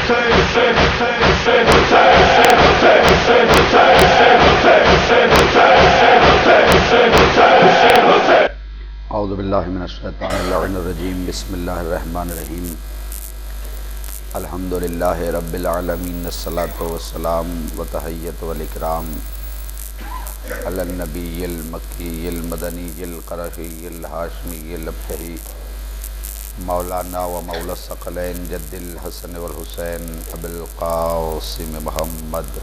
اعوذ باللہ من الشیطان اللعین الرجیم بسم اللہ الرحمن الرحیم الحمدللہ رب العالمین الصلاۃ والسلام وتحیۃ والاکرام علی النبی المکی المدنی القرشی الہاشمی الابتہی مولانا و مولا الثقلین جد الحسن والحسین ابی القاسم محمد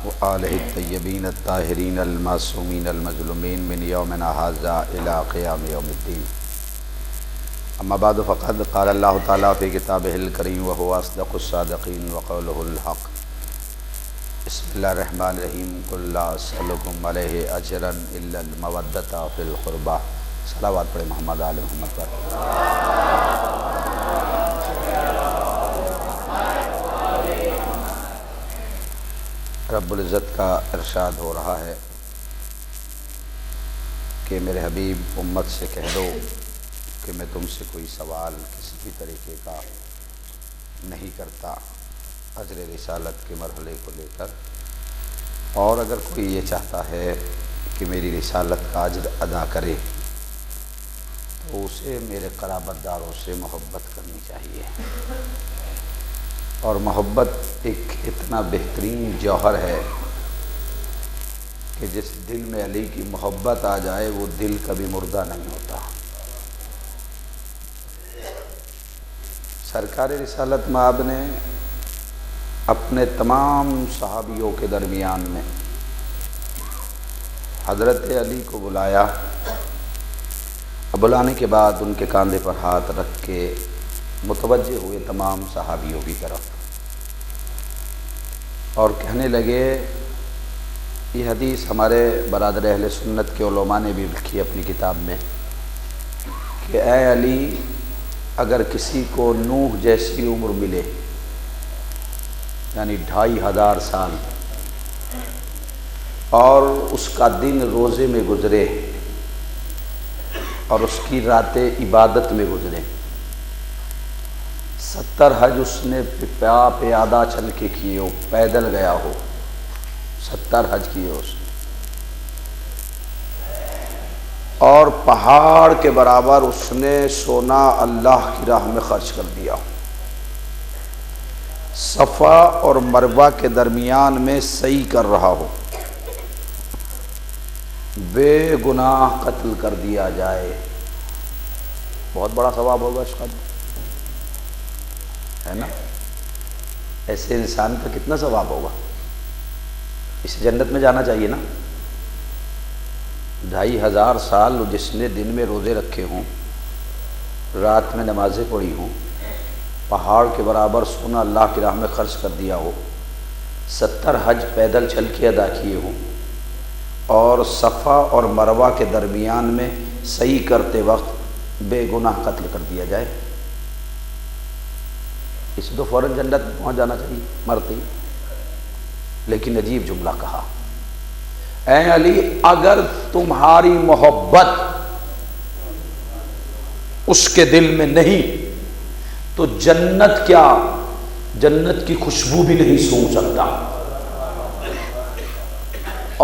وآلہ الطیبین الطاہرین المعصومین المظلومین من یومنا ھذا الی قیام یوم الدین اما بعد فقد قال اللہ تعالی فی کتابہ الکریم وہو اصدق الصادقین وقولہ الحق بسم اللہ الرحمن الرحیم قل لا اسألکم علیہ اجرا الا المودۃ فی القربى صلوات پڑھیں محمد آل محمد پر رب العزت کا ارشاد ہو رہا ہے کہ میرے حبیب امت سے کہہ دو کہ میں تم سے کوئی سوال کسی بھی طریقے کا نہیں کرتا اجر رسالت کے مرحلے کو لے کر، اور اگر کوئی یہ چاہتا ہے کہ میری رسالت کا اجر ادا کرے تو اسے میرے قرابت داروں سے محبت کرنی چاہیے، اور محبت ایک اتنا بہترین جوہر ہے کہ جس دل میں علی کی محبت آ جائے وہ دل کبھی مردہ نہیں ہوتا۔ سرکار رسالت مآب نے اپنے تمام صحابیوں کے درمیان میں حضرت علی کو بلایا، بلانے کے بعد ان کے کاندھے پر ہاتھ رکھ کے متوجہ ہوئے تمام صحابیوں کی طرف اور کہنے لگے، یہ حدیث ہمارے برادر اہل سنت کے علماء نے بھی لکھی اپنی کتاب میں کہ اے علی، اگر کسی کو نوح جیسی عمر ملے یعنی 2500 سال اور اس کا دن روزے میں گزرے اور اس کی راتیں عبادت میں گزرے، 70 حج اس نے پیادہ چل کے کیے ہو، پیدل گیا ہو، 70 حج کیے اس نے، اور پہاڑ کے برابر اس نے سونا اللہ کی راہ میں خرچ کر دیا، صفا اور مروہ کے درمیان میں سعی کر رہا ہو، بے گناہ قتل کر دیا جائے، بہت بڑا ثواب ہوگا اس کا، ہے نا؟ ایسے انسان کا کتنا ثواب ہوگا، اسے جنت میں جانا چاہیے نا۔ 2500 سال جس نے دن میں روزے رکھے ہوں، رات میں نمازیں پڑھی ہوں، پہاڑ کے برابر سونا اللہ کی راہ میں خرچ کر دیا ہو، 70 حج پیدل چل کے ادا کیے ہوں، اور صفا اور مروہ کے درمیان میں سعی کرتے وقت بے گناہ قتل کر دیا جائے، اس تو فوراً جنت پہنچ جانا چاہیے مرتے ہی۔ لیکن عجیب جملہ کہا، اے علی، اگر تمہاری محبت اس کے دل میں نہیں تو جنت کیا، جنت کی خوشبو بھی نہیں سونگھ سکتا،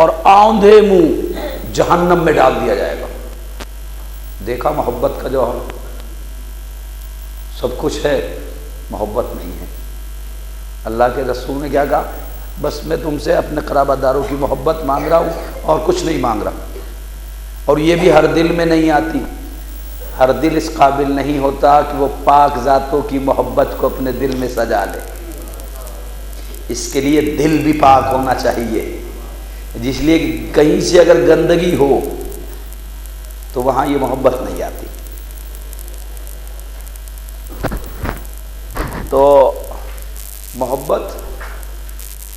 اور آندھے منہ جہنم میں ڈال دیا جائے گا۔ دیکھا محبت کا جوہر، سب کچھ ہے، محبت نہیں ہے۔ اللہ کے رسول نے کیا کہا، بس میں تم سے اپنے قرابت داروں کی محبت مانگ رہا ہوں اور کچھ نہیں مانگ رہا، اور یہ بھی ہر دل میں نہیں آتی، ہر دل اس قابل نہیں ہوتا کہ وہ پاک ذاتوں کی محبت کو اپنے دل میں سجا لے، اس کے لیے دل بھی پاک ہونا چاہیے، جس لیے کہیں سے اگر گندگی ہو تو وہاں یہ محبت نہیں آتی۔ تو محبت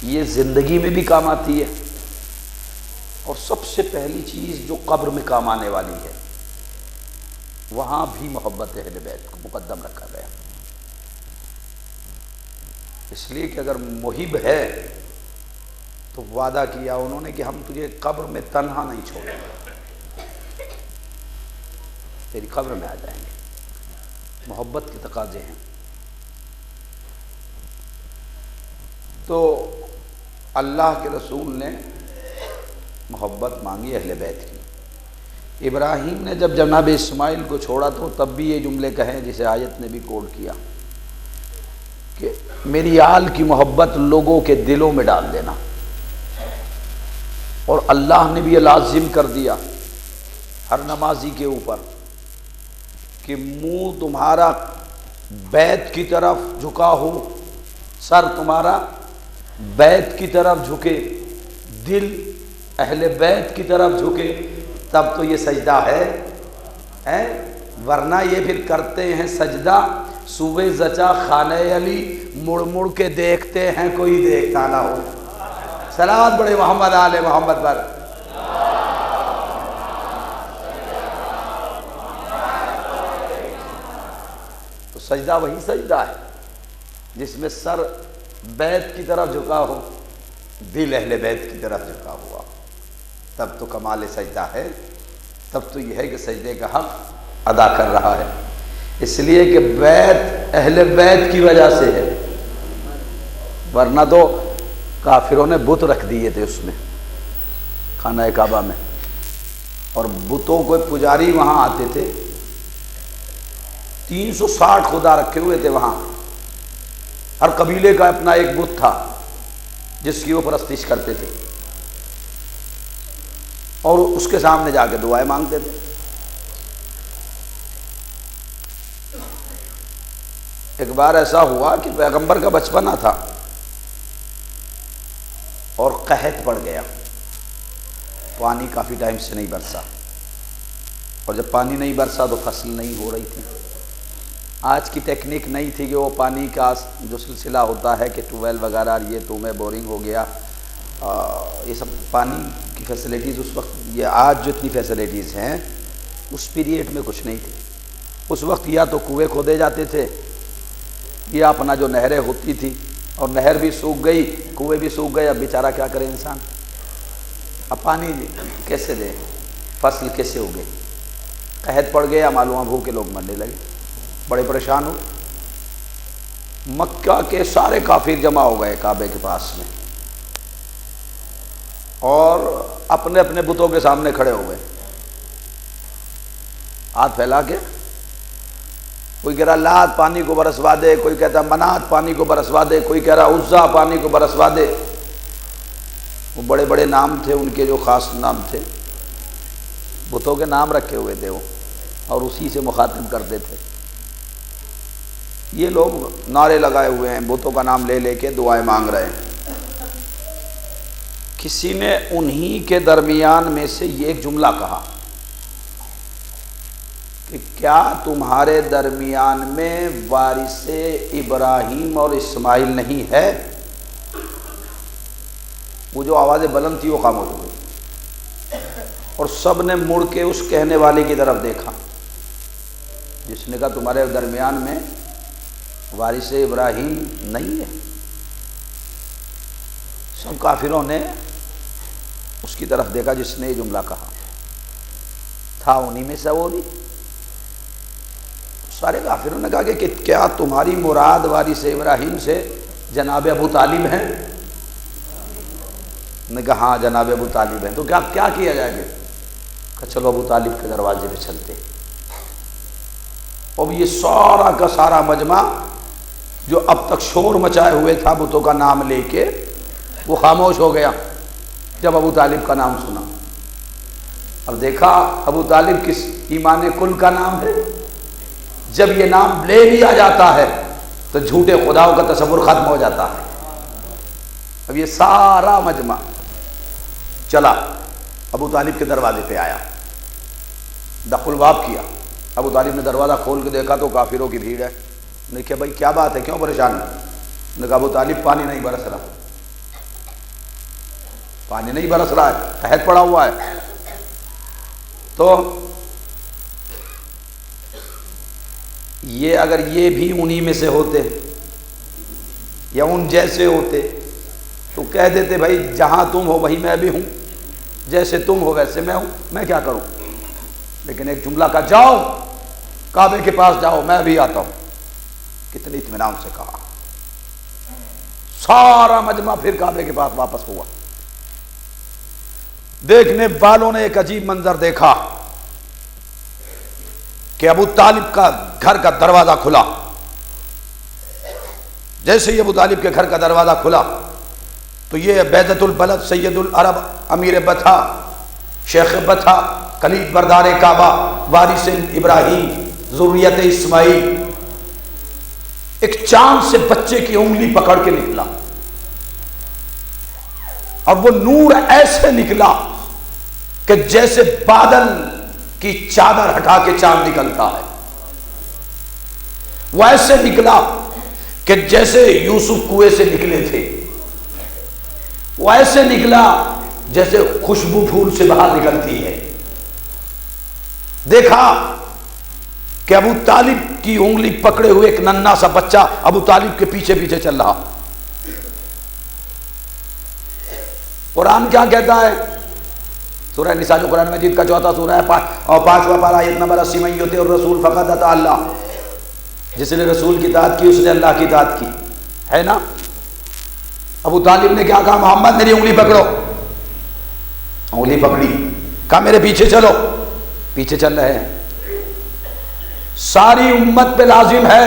یہ زندگی میں بھی کام آتی ہے، اور سب سے پہلی چیز جو قبر میں کام آنے والی ہے، وہاں بھی محبت اہل بیت کو مقدم رکھا گیا، اس لیے کہ اگر محب ہے تو وعدہ کیا انہوں نے کہ ہم تجھے قبر میں تنہا نہیں چھوڑیں گے، تیری قبر میں آ جائیں گے. محبت کے تقاضے ہیں. تو اللہ کے رسول نے محبت مانگی اہل بیت کی. ابراہیم نے جب جناب اسماعیل کو چھوڑا تو تب بھی یہ جملے کہیں جسے آیت نے بھی کوڈ کیا کہ میری آل کی محبت لوگوں کے دلوں میں ڈال دینا. اور اللہ نے بھی یہ لازم کر دیا ہر نمازی کے اوپر کہ منہ تمہارا بیت کی طرف جھکا ہو، سر تمہارا بیت کی طرف جھکے، دل اہل بیت کی طرف جھکے، تب تو یہ سجدہ ہے. ورنہ یہ پھر کرتے ہیں سجدہ صوبے زچا خانہ علی، مڑ مڑ کے دیکھتے ہیں کوئی دیکھتا نہ ہو. صلوات بڑے محمد آل محمد پر. تو سجدہ وہی سجدہ ہے جس میں سر بیت کی طرف جھکا ہو، دل اہل بیت کی طرف جھکا ہوا، تب تو کمال سجدہ ہے. تب تو یہ ہے کہ سجدے کا حق ادا کر رہا ہے. اس لیے کہ بیت اہل بیت کی وجہ سے ہے، ورنہ تو کافروں نے بت رکھ دیے تھے اس میں خانہ کعبہ میں، اور بتوں کو پجاری وہاں آتے تھے. 360 خدا رکھے ہوئے تھے وہاں. ہر قبیلے کا اپنا ایک بت تھا جس کی وہ پرستش کرتے تھے، اور اس کے سامنے جا کے دعائیں مانگتے تھے. ایک بار ایسا ہوا کہ پیغمبر کا بچپنا تھا اور قحط پڑ گیا، پانی کافی ٹائم سے نہیں برسا، اور جب پانی نہیں برسا تو فصل نہیں ہو رہی تھی. آج کی ٹیکنیک نہیں تھی کہ وہ پانی کا جو سلسلہ ہوتا ہے کہ ٹیوب ویل وغیرہ یہ تو میں بورنگ ہو گیا، یہ سب پانی کی فیسلٹیز اس وقت، یہ آج جو اتنی فیسلٹیز ہیں اس پیریڈ میں کچھ نہیں تھی. اس وقت یا تو کنویں کھودے جاتے تھے یا اپنا جو نہریں ہوتی تھی، اور نہر بھی سوکھ گئی، کنویں بھی سوکھ گئے. اب بیچارہ کیا کرے انسان، اب پانی کیسے دے، فصل کیسے اگے. قحط پڑ گیا، معلوم بھوکے لوگ مرنے لگے، بڑے پریشان ہوئے. مکہ کے سارے کافر جمع ہو گئے کعبے کے پاس میں، اور اپنے اپنے بتوں کے سامنے کھڑے ہو گئے ہاتھ پھیلا کے. کوئی کہہ رہا لات پانی کو برسوا دے، کوئی کہتا منات پانی کو برسوا دے، کوئی کہہ رہا عزا پانی کو برسوا دے. وہ بڑے بڑے نام تھے ان کے، جو خاص نام تھے، بتوں کے نام رکھے ہوئے تھے وہ، اور اسی سے مخاطب کرتے تھے. یہ لوگ نعرے لگائے ہوئے ہیں، بتوں کا نام لے لے کے دعائیں مانگ رہے ہیں. کسی نے انہی کے درمیان میں سے یہ ایک جملہ کہا کہ کیا تمہارے درمیان میں وارث ابراہیم اور اسماعیل نہیں ہے؟ وہ جو آوازیں بلند تھی وہ خاموش ہو گئی، اور سب نے مڑ کے اس کہنے والے کی طرف دیکھا جس نے کہا تمہارے درمیان میں وارث ابراہیم نہیں ہے. سب کافروں نے اس کی طرف دیکھا جس نے یہ جملہ کہا تھا، انہی میں سے وہ بھی. سارے کافروں نے کہا کہ کیا تمہاری مراد وارث ابراہیم سے جناب ابو طالب ہیں؟ نے کہا ہاں جناب ابو طالب ہیں. تو کیا کیا جائے گا؟ کہ چلو ابو طالب کے دروازے پہ چلتے. اب یہ سارا کا سارا مجمع جو اب تک شور مچائے ہوئے تھا بتوں کا نام لے کے، وہ خاموش ہو گیا جب ابو طالب کا نام سنا. اب دیکھا ابو طالب کس ایمان کل کا نام ہے. جب یہ نام لے لیا جاتا ہے تو جھوٹے خداؤں کا تصور ختم ہو جاتا ہے. اب یہ سارا مجمع چلا ابو طالب کے دروازے پہ آیا، دخل الباب کیا. ابو طالب نے دروازہ کھول کے دیکھا تو کافروں کی بھیڑ ہے. نے کہا بھائی کیا بات ہے، کیوں پریشان ہے؟ نے کہا ابو طالب پانی نہیں برس رہا، پانی نہیں برس رہا ہے، قحط پڑا ہوا ہے. تو یہ اگر یہ بھی انہی میں سے ہوتے یا ان جیسے ہوتے تو کہہ دیتے بھائی جہاں تم ہو وہیں میں بھی ہوں، جیسے تم ہو ویسے میں ہوں، میں کیا کروں. لیکن ایک جملہ کا جاؤ کعبے کے پاس جاؤ میں بھی آتا ہوں، کتنی اطمینان سے کہا. سارا مجمع پھر کعبے کے پاس واپس ہوا. دیکھنے والوں نے ایک عجیب منظر دیکھا کہ ابو طالب کا گھر کا دروازہ کھلا. جیسے ہی ابو طالب کے گھر کا دروازہ کھلا تو یہ بیضۃ البلد سید العرب امیر بطحہ شیخ بطحہ کلید بردار کعبہ وارث ابراہیم ذریت اسماعیل ایک چاند سے بچے کی انگلی پکڑ کے نکلا، اور وہ نور ایسے نکلا کہ جیسے بادل کی چادر ہٹا کے چاند نکلتا ہے. وہ ایسے نکلا کہ جیسے یوسف کنویں سے نکلے تھے. وہ ایسے نکلا جیسے خوشبو پھول سے باہر نکلتی ہے. دیکھا کہ ابو طالب کی انگلی پکڑے ہوئے ایک ننھا سا بچہ ابو طالب کے پیچھے پیچھے چل رہا. قرآن کیا کہتا ہے؟ سورہ نساء جو قرآن مجید کا چوتھا سورہ ہے اور 5واں پارہ آیت نمبر 80 میں یطیع الرسول فقد اطاع اللہ. جس نے رسول کی اطاعت کی اس نے اللہ کی اطاعت کی، ہے نا. ابو طالب نے کیا کہا؟ محمد میری انگلی پکڑو. انگلی پکڑی، کہا میرے پیچھے چلو. پیچھے چل رہے ہیں. ساری امت پہ لازم ہے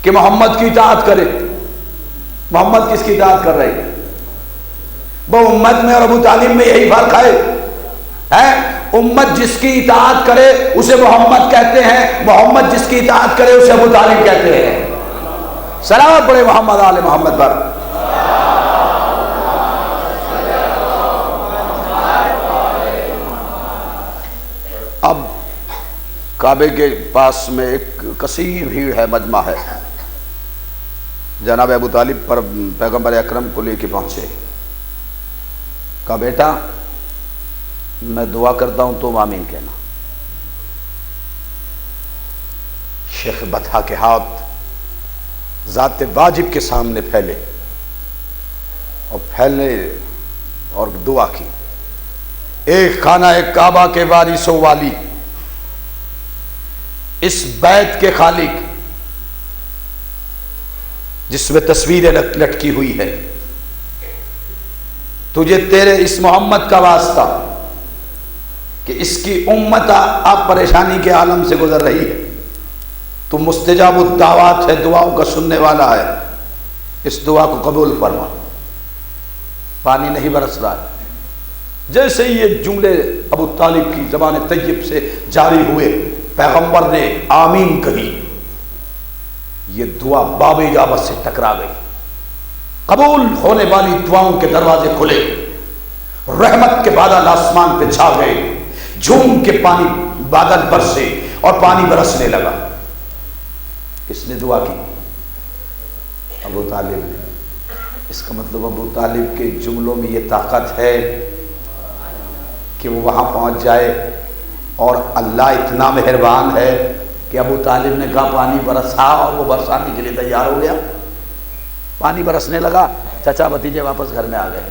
کہ محمد کی اطاعت کرے. محمد کس کی اطاعت کر رہے ہیں؟ وہ امت میں اور ابو طالب میں یہی فرق ہے. امت جس کی اطاعت کرے اسے محمد کہتے ہیں، محمد جس کی اطاعت کرے اسے ابو طالب کہتے ہیں. سلام پڑھے محمد آل محمد پر. اب کعبے کے پاس میں ایک کثیر بھیڑ ہے، مجمع ہے. جناب ابو طالب پر پیغمبر اکرم کو لے کے پہنچے. کہا بیٹا میں دعا کرتا ہوں تم آمین کہنا. شیخ بطحہ کے ہاتھ ذات واجب کے سامنے پھیلے اور دعا کی. ایک خانہ ایک کعبہ کے وارث و والی، اس بیت کے خالق جس میں تصویریں لٹکی ہوئی ہے، تجھے تیرے اس محمد کا واسطہ کہ اس کی امت اب پریشانی کے عالم سے گزر رہی ہے. تو مستجاب الدعوات ہے، دعاؤں کا سننے والا ہے. اس دعا کو قبول فرما. پانی نہیں برس رہا ہے. جیسے ہی یہ جملے ابو طالب کی زبان طیب سے جاری ہوئے، پیغمبر نے آمین کہی. یہ دعا باب اجابت سے ٹکرا گئی. قبول ہونے والی دعاؤں کے دروازے کھلے، رحمت کے بادل آسمان پہ چھا گئے، جھوم کے پانی بادل برسے اور پانی برسنے لگا. کس نے دعا کی؟ ابو طالب نے. اس کا مطلب ابو طالب کے جملوں میں یہ طاقت ہے کہ وہ وہاں پہنچ جائے، اور اللہ اتنا مہربان ہے کہ ابو طالب نے کہا پانی برسا اور وہ برسانے کے لیے تیار ہو گیا. پانی برسنے لگا. چچا بھتیجے واپس گھر میں آ گئے.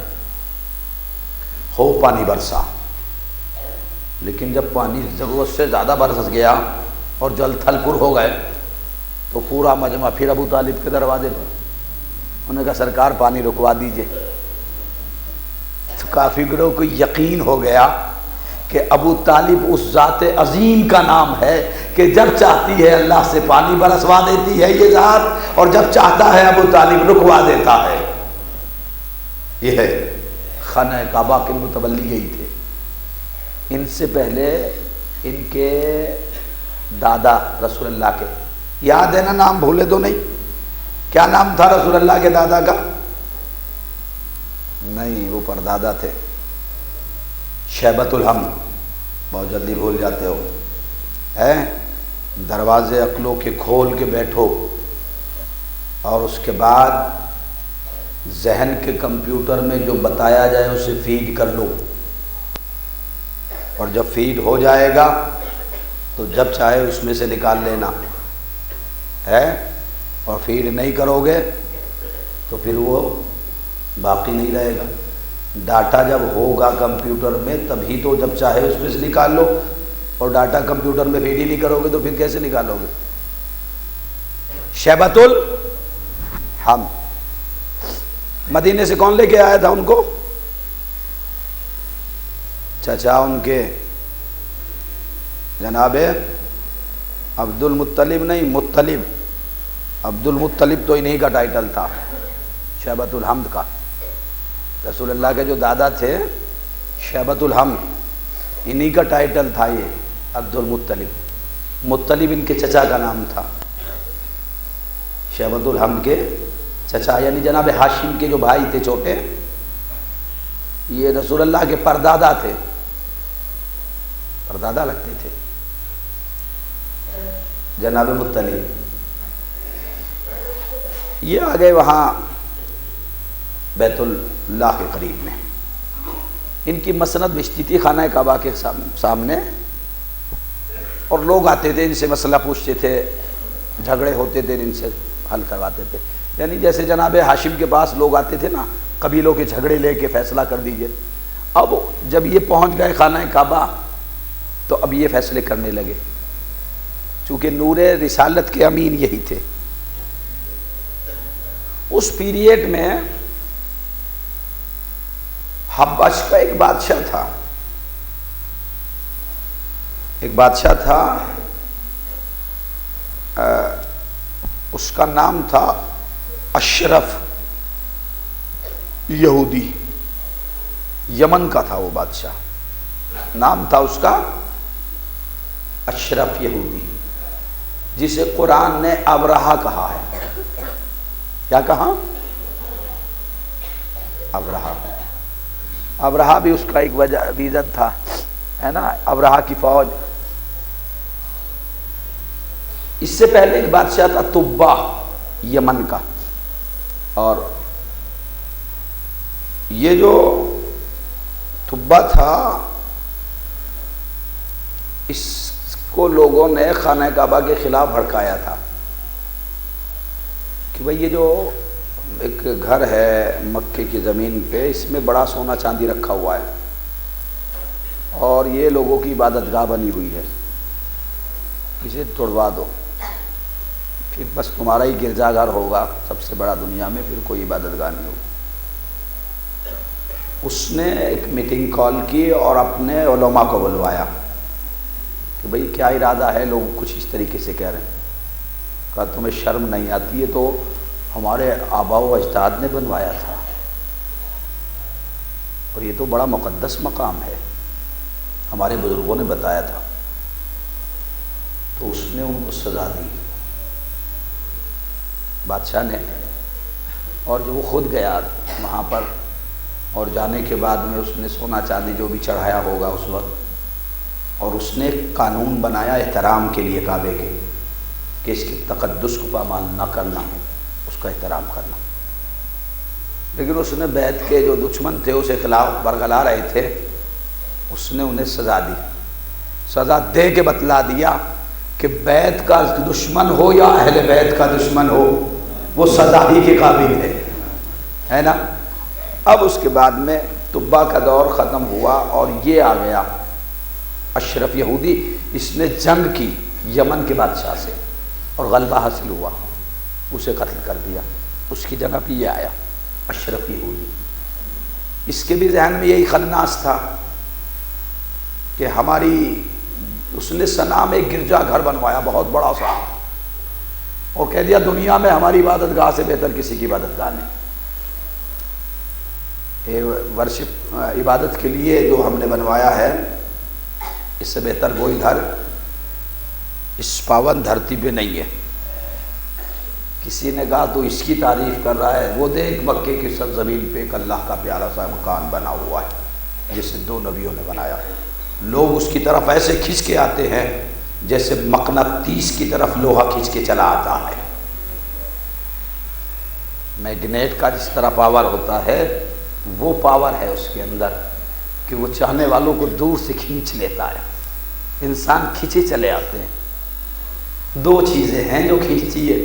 ہو پانی برسا، لیکن جب پانی ضرورت سے زیادہ برس گیا اور جل تھل پور ہو گئے تو پورا مجمع پھر ابو طالب کے دروازے پر. انہوں نے کہا سرکار پانی رکوا دیجئے. تو کافی گروہ کو یقین ہو گیا کہ ابو طالب اس ذات عظیم کا نام ہے کہ جب چاہتی ہے اللہ سے پانی برسوا دیتی ہے یہ ذات، اور جب چاہتا ہے ابو طالب رکوا دیتا ہے. یہ ہے خانہ کعبہ کے متولی یہی تھے. ان سے پہلے ان کے دادا رسول اللہ کے، یاد ہے نا؟ نام بھولے تو نہیں؟ کیا نام تھا رسول اللہ کے دادا کا؟ نہیں، وہ پردادا تھے شیبۃ الحمد. بہت جلدی بھول جاتے ہو. دروازے عقلوں کے کھول کے بیٹھو، اور اس کے بعد ذہن کے کمپیوٹر میں جو بتایا جائے اسے فیڈ کر لو، اور جب فیڈ ہو جائے گا تو جب چاہے اس میں سے نکال لینا ہے. اور فیڈ نہیں کرو گے تو پھر وہ باقی نہیں رہے گا. ڈاٹا جب ہوگا کمپیوٹر میں تبھی تو جب چاہے اس میں سے نکال لو، اور ڈاٹا کمپیوٹر میں فیڈ ہی نہیں کرو گے تو پھر کیسے نکالو گے؟ شیبۃ الحمد مدینے سے کون لے کے آیا تھا ان کو؟ چچا ان کے جناب عبد المطلب، نہیں مطلب، عبد المطلب تو انہی کا ٹائٹل تھا شیبۃ الحمد کا۔ رسول اللہ کے جو دادا تھے شیبۃ الحمد، انہی کا ٹائٹل تھا یہ عبد المطلب۔ مطلب ان کے چچا کا نام تھا، شیبۃ الحمد کے چچا یعنی جناب ہاشم کے جو بھائی تھے چھوٹے، یہ رسول اللہ کے پردادا تھے، پردادا لگتے تھے جناب مطلب۔ یہ آ گئے وہاں بیت اللہ کے قریب میں، ان کی مسند بچتی تھی خانہ کعبہ کے سامنے، اور لوگ آتے تھے ان سے مسئلہ پوچھتے تھے، جھگڑے ہوتے تھے ان سے حل کرواتے تھے، یعنی جیسے جناب ہاشم کے پاس لوگ آتے تھے نا قبیلوں کے جھگڑے لے کے فیصلہ کر دیجئے۔ اب جب یہ پہنچ گئے خانہ کعبہ تو اب یہ فیصلے کرنے لگے، چونکہ نور رسالت کے امین یہی تھے۔ اس پیریڈ میں حبش کا ایک بادشاہ تھا، ایک بادشاہ تھا، اس کا نام تھا اشرف یہودی، یمن کا تھا وہ بادشاہ، نام تھا اس کا اشرف یہودی، جسے قرآن نے ابرہہ کہا ہے۔ کیا کہا؟ ابرہہ۔ ابرہہ بھی اس کا ایک وجہ ریزن تھا، ہے نا، ابرہہ کی فوج۔ اس سے پہلے ایک بادشاہ تھا طبہ یمن کا، اور یہ جو طبہ تھا اس کو لوگوں نے خانہ کعبہ کے خلاف بھڑکایا تھا کہ بھئی یہ جو ایک گھر ہے مکے کی زمین پہ، اس میں بڑا سونا چاندی رکھا ہوا ہے اور یہ لوگوں کی عبادت گاہ بنی ہوئی ہے، اسے توڑوا دو، پھر بس تمہارا ہی گرجا گھر ہوگا سب سے بڑا دنیا میں، پھر کوئی عبادت گاہ نہیں ہوگی۔ اس نے ایک میٹنگ کال کی اور اپنے علماء کو بلوایا کہ بھئی کیا ارادہ ہے، لوگ کچھ اس طریقے سے کہہ رہے ہیں۔ کہا تمہیں شرم نہیں آتی ہے؟ تو ہمارے آباء و اجداد نے بنوایا تھا اور یہ تو بڑا مقدس مقام ہے، ہمارے بزرگوں نے بتایا تھا۔ تو اس نے ان کو سزا دی بادشاہ نے، اور جو وہ خود گیا وہاں پر، اور جانے کے بعد میں اس نے سونا چاندی جو بھی چڑھایا ہوگا اس وقت، اور اس نے ایک قانون بنایا احترام کے لیے کعبے کے، کہ اس کے تقدس کو پامال نہ کرنا، اس کا احترام کرنا۔ لیکن اس نے بیت کے جو دشمن تھے اسے خلاف برگلا رہے تھے، اس نے انہیں سزا دی، سزا دے کے بتلا دیا کہ بیت کا دشمن ہو یا اہل بیت کا دشمن ہو، وہ سزا ہی کے قابل ہے نا۔ اب اس کے بعد میں طبہ کا دور ختم ہوا اور یہ آ گیا اشرف یہودی، اس نے جنگ کی یمن کے بادشاہ سے اور غلبہ حاصل ہوا، اسے قتل کر دیا، اس کی جگہ پہ یہ آیا اشرف یہودی۔ اس کے بھی ذہن میں یہی خناس تھا کہ ہماری، اس نے صنعاء میں ایک گرجا گھر بنوایا بہت بڑا سا، اور کہہ دیا دنیا میں ہماری عبادت گاہ سے بہتر کسی کی عبادت گاہ نہیں، ورشپ عبادت کے لیے جو ہم نے بنوایا ہے اس سے بہتر کوئی گھر اس پاون دھرتی پہ نہیں ہے۔ کسی نے کہا تو اس کی تعریف کر رہا ہے، وہ دیکھ مکے کی سرزمین پہ ایک اللہ کا پیارا سا مکان بنا ہوا ہے جسے 2 نبیوں نے بنایا، لوگ اس کی طرف ایسے کھینچ کے آتے ہیں جیسے مقناطیس کی طرف لوہا کھینچ کے چلا آتا ہے، میگنیٹ کا جس طرح پاور ہوتا ہے وہ پاور ہے اس کے اندر کہ وہ چاہنے والوں کو دور سے کھینچ لیتا ہے، انسان کھینچے چلے آتے ہیں۔ 2 چیزیں ہیں جو کھینچتی ہے،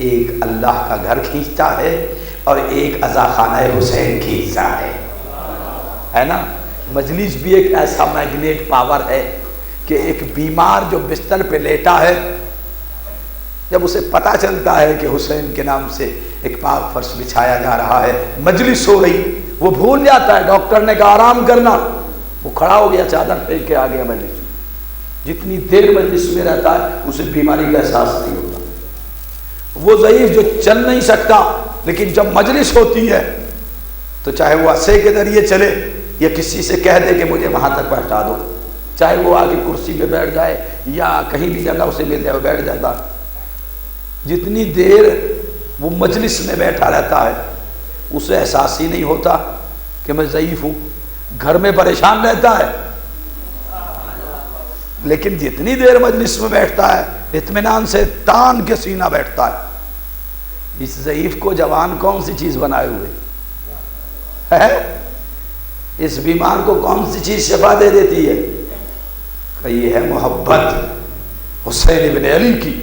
ایک اللہ کا گھر کھینچتا ہے اور ایک عزا خانہ حسین کھینچتا ہے نا۔ مجلس بھی ایک ایسا میگنیٹ پاور ہے کہ ایک بیمار جو بستر پہ لیٹا ہے، جب اسے پتا چلتا ہے کہ حسین کے نام سے ایک پاک فرش بچھایا جا رہا ہے، مجلس ہو رہی، وہ بھول جاتا ہے، ڈاکٹر نے کہا آرام کرنا، وہ کھڑا ہو گیا، چادر پھینک کے آ گیا مجلس میں۔ جتنی دیر مجلس میں رہتا ہے اسے بیماری کا احساس نہیں ہوتا۔ وہ ضعیف جو چل نہیں سکتا، لیکن جب مجلس ہوتی ہے تو چاہے وہ عصے کے ذریعے چلے یا کسی سے کہہ دے کہ مجھے وہاں تک پہنچا دو، چاہے وہ آگے کرسی پہ بیٹھ جائے یا کہیں بھی جگہ اسے مل جائے وہ بیٹھ جاتا۔ جتنی دیر وہ مجلس میں بیٹھا رہتا ہے اسے احساس ہی نہیں ہوتا کہ میں ضعیف ہوں۔ گھر میں پریشان رہتا ہے، لیکن جتنی دیر مجلس میں بیٹھتا ہے اطمینان سے تان کے سینہ بیٹھتا ہے۔ اس ضعیف کو جوان کون سی چیز بنائے ہوئے ہے؟ اس بیمار کو کون سی چیز شفا دے دیتی ہے؟ کہ یہ ہے محبت حسین ابن علی کی،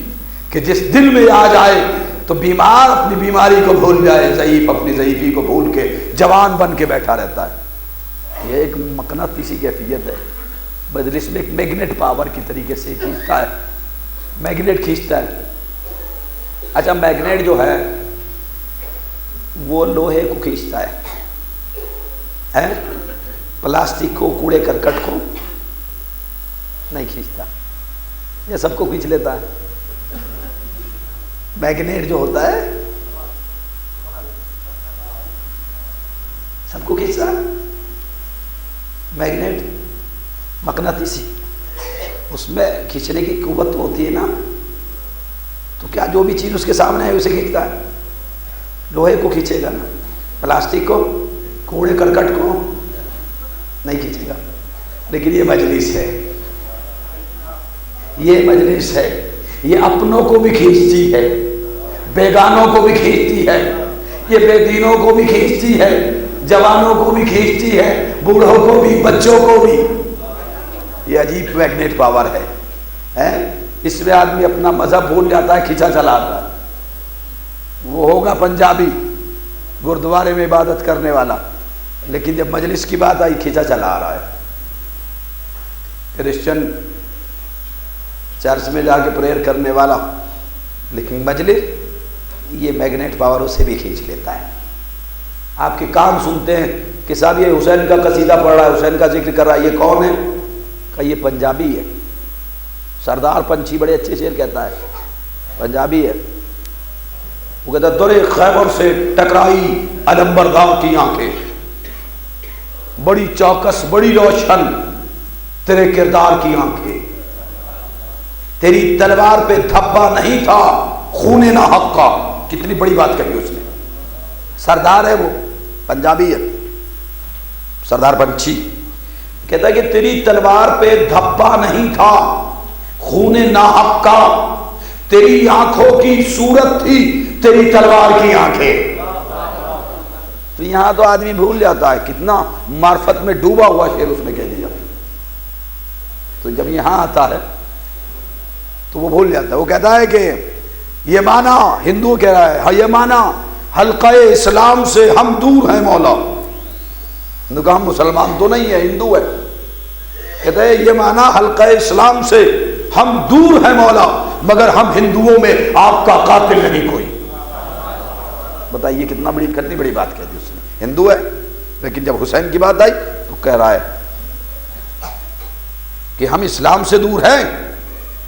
کہ جس دل میں آ جائے تو بیمار اپنی بیماری کو بھول جائے، ضعیف اپنی ضعیفی کو بھول کے جوان بن کے بیٹھا رہتا ہے۔ یہ ایک مقناطیسی کیفیت ہے، مجلس میں ایک میگنیٹ پاور کی طریقے سے کھینچتا ہے، میگنیٹ کھینچتا ہے۔ اچھا میگنیٹ جو ہے وہ لوہے کو کھینچتا ہے، پلاسٹک کو، کوڑے کرکٹ کو نہیں کھینچتا، یہ سب کو کھینچ لیتا ہے۔ میگنیٹ جو ہوتا ہے سب کو کھینچتا ہے، میگنیٹ مقناطیسی، اس میں کھینچنے کی قوت ہوتی ہے نا، تو کیا جو بھی چیز اس کے سامنے ہے اسے کھینچتا ہے؟ لوہے کو کھینچے گا نا، پلاسٹک کو، کوڑے کرکٹ کو نہیں کھینچے گا۔ لیکن یہ مجلس ہے، یہ مجلس ہے، یہ اپنوں کو بھی کھینچتی ہے، بیگانوں کو بھی کھینچتی ہے، یہ بے دینوں کو بھی کھینچتی ہے، جوانوں کو بھی کھینچتی ہے، بوڑھوں کو بھی، بچوں کو بھی۔ یہ عجیب میگنیٹ پاور ہے۔ اس میں آدمی اپنا مذہب بھول جاتا ہے، کھینچا چلا آتا ہے۔ وہ ہوگا پنجابی گردوارے میں عبادت کرنے والا، لیکن جب مجلس کی بات آئی کھینچا چلا آ رہا ہے۔ کرسچن چرچ میں جا کے پریئر کرنے والا، لیکن مجلس یہ میگنیٹ پاور اسے بھی کھینچ لیتا ہے۔ آپ کے کان سنتے ہیں کہ صاحب یہ حسین کا قصیدہ پڑھ رہا ہے، حسین کا ذکر کر رہا ہے، یہ کون ہے؟ کہ یہ پنجابی ہے۔ سردار پنچھی بڑے اچھے شعر کہتا ہے، پنجابی ہے۔ وہ کہتا ہے درے خیبر سے ٹکرائی علمبردار کی آنکھیں، بڑی چوکس بڑی روشن تیرے کردار کی آنکھیں، تیری تلوار پہ دھبا نہیں تھا خون ناحق کا۔ کتنی بڑی بات کہی اس نے۔ سردار ہے وہ، پنجابی ہے، سردار پنچھی کہتا ہے کہ تیری تلوار پہ دھبا نہیں تھا خون ناحق کا، تیری آنکھوں کی صورت تھی تیری تلوار کی آنکھیں۔ تو یہاں تو آدمی بھول جاتا ہے، کتنا معرفت میں ڈوبا ہوا شعر اس نے کہہ دیا۔ تو جب یہاں آتا ہے تو وہ بھول جاتا ہے۔ وہ کہتا ہے کہ یہ معنی، ہندو کہہ رہا ہے، یہ معنی حلقہ اسلام سے ہم دور ہیں مولا۔ ہم مسلمان تو نہیں ہے، ہندو ہے۔ کہتا ہے یہ معنی حلقہ اسلام سے ہم دور ہیں مولا، مگر ہم ہندوؤں میں آپ کا قاتل نہیں کوئی۔ بتائیے کتنی بڑی بات کہہ دی اس نے۔ ہندو ہے، لیکن جب حسین کی بات آئی تو کہہ رہا ہے کہ ہم اسلام سے دور ہیں،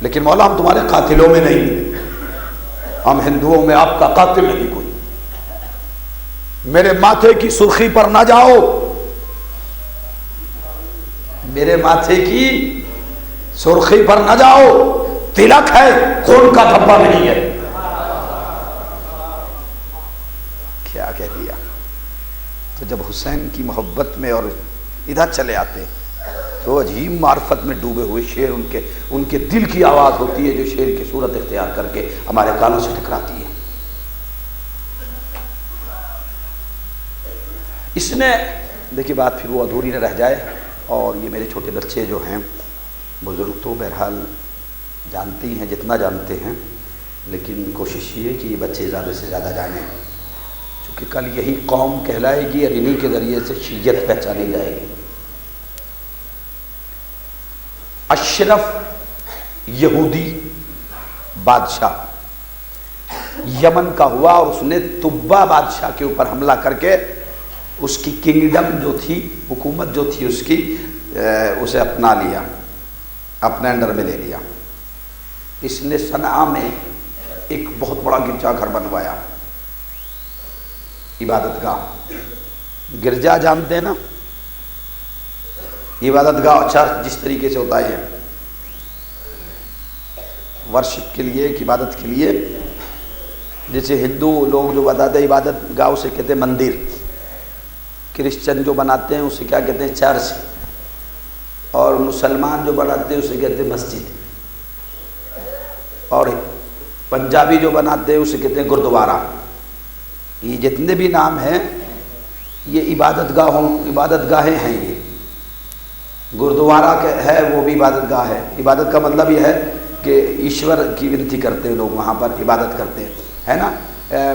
لیکن مولا ہم تمہارے قاتلوں میں نہیں، ہم ہندوؤں میں آپ کا قاتل نہیں کوئی۔ میرے ماتھے کی سرخی پر نہ جاؤ، میرے ماتھے کی سرخی پر نہ جاؤ، تلک ہے خون کا دھبا نہیں ہے۔ کیا کہہ دیا۔ تو جب حسین کی محبت میں اور ادھر چلے آتے تو عجیب معرفت میں ڈوبے ہوئے شعر ان کے دل کی آواز ہوتی ہے، جو شعر کی صورت اختیار کر کے ہمارے کانوں سے ٹکراتی ہے۔ اس نے دیکھیے بات پھر وہ ادھوری نہ رہ جائے، اور یہ میرے چھوٹے بچے جو ہیں، بزرگ تو بہرحال جانتے ہی ہیں جتنا جانتے ہیں، لیکن کوشش یہ ہے کہ یہ بچے زیادہ سے زیادہ جانیں، چونکہ کل یہی قوم کہلائے گی اور انہی کے ذریعے سے شیعت پہچانی جائے گی۔ اشرف یہودی بادشاح یمن کا ہوا اور اس نے طبا بادشاہ کے اوپر حملہ کر کے اس کی کنگڈم جو تھی، حکومت جو تھی اس کی، اسے اپنا لیا، اپنے انڈر میں لے لیا۔ اس نے صنعاء میں ایک بہت بڑا گرجا گھر بنوایا، عبادت گاہ۔ گرجا جانتے ہیں نا، عبادت گاہ چرچ جس طریقے سے ہوتا ہے، ورشپ کے لیے، ایک عبادت کے لیے، جیسے ہندو لوگ جو بتاتے ہیں عبادت گاہ اسے کہتے ہیں مندر، کرسچن جو بناتے ہیں اسے کیا کہتے ہیں چرچ، اور مسلمان جو بناتے ہیں اسے کہتے ہیں مسجد، اور پنجابی جو بناتے ہیں اسے کہتے ہیں گردوارہ۔ یہ جتنے بھی نام ہیں یہ عبادت گاہیں ہیں۔ یہ گردوارہ ہے وہ بھی عبادت گاہ ہے۔ عبادت کا مطلب یہ ہے کہ ایشور کی ونتی کرتے ہیں لوگ، وہاں پر عبادت کرتے ہیں، ہے نا۔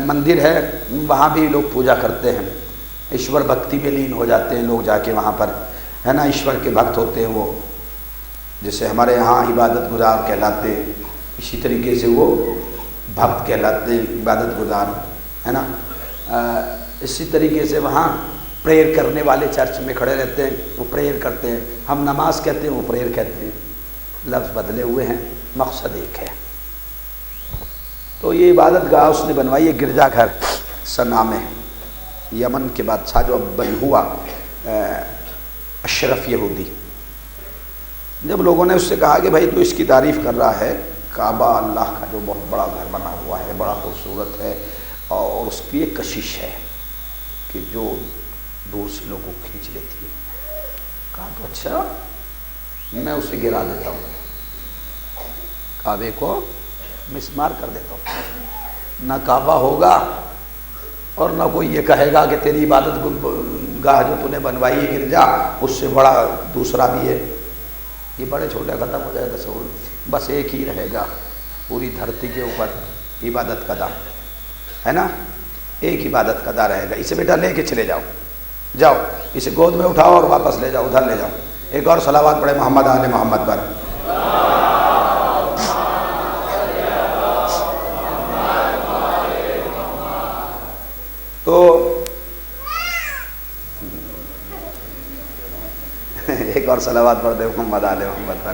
مندر ہے، وہاں بھی لوگ پوجا کرتے ہیں، ایشور بھکتی میں لین ہو جاتے ہیں لوگ جا کے وہاں پر، ہے نا، ایشور کے بھکت ہوتے ہیں وہ، جیسے ہمارے یہاں عبادت گزار کہلاتے ہیں، اسی طریقے سے وہ بھکت کہلاتے ہیں، عبادت گزار، ہے نا۔ اسی طریقے سے وہاں پریئر کرنے والے چرچ میں کھڑے رہتے ہیں، وہ پریئر کرتے ہیں، ہم نماز کہتے ہیں وہ پریئر کہتے ہیں، لفظ بدلے ہوئے ہیں، مقصد ایک ہے۔ تو یہ عبادت گاہ اس نے بنوائی ہے، گرجا گھر صنعاء میں۔ یمن کے بادشاہ جو اب ہوا اشرف یہودی، جب لوگوں نے اس سے کہا کہ بھائی تو اس کی تعریف کر رہا ہے، کعبہ اللہ کا جو بہت بڑا گھر بنا ہوا ہے، بڑا خوبصورت ہے، اور اس کی ایک کشش ہے کہ جو دور سے لوگوں کو کھینچ لیتی ہے۔ کہا تو اچھا میں اسے گرا دیتا ہوں، کعبے کو مسمار کر دیتا ہوں، نہ کعبہ ہوگا اور نہ کوئی یہ کہے گا کہ تیری عبادت گاہ جو تو نے بنوائی ہے گرجا اس سے بڑا دوسرا بھی ہے۔ یہ بڑے چھوٹے ختم ہو جائے تصور، بس ایک ہی رہے گا پوری دھرتی کے اوپر عبادت کا دار، ہے نا، ایک عبادت کا دار رہے گا۔ اسے بیٹا لے کے چلے جاؤ، جاؤ اسے گود میں اٹھاؤ اور واپس لے جاؤ، ادھر لے جاؤ۔ ایک اور صلوات پڑھے محمد آل محمد پر۔ تو ایک اور صلوات پڑھ دے محمد آل محمد پر۔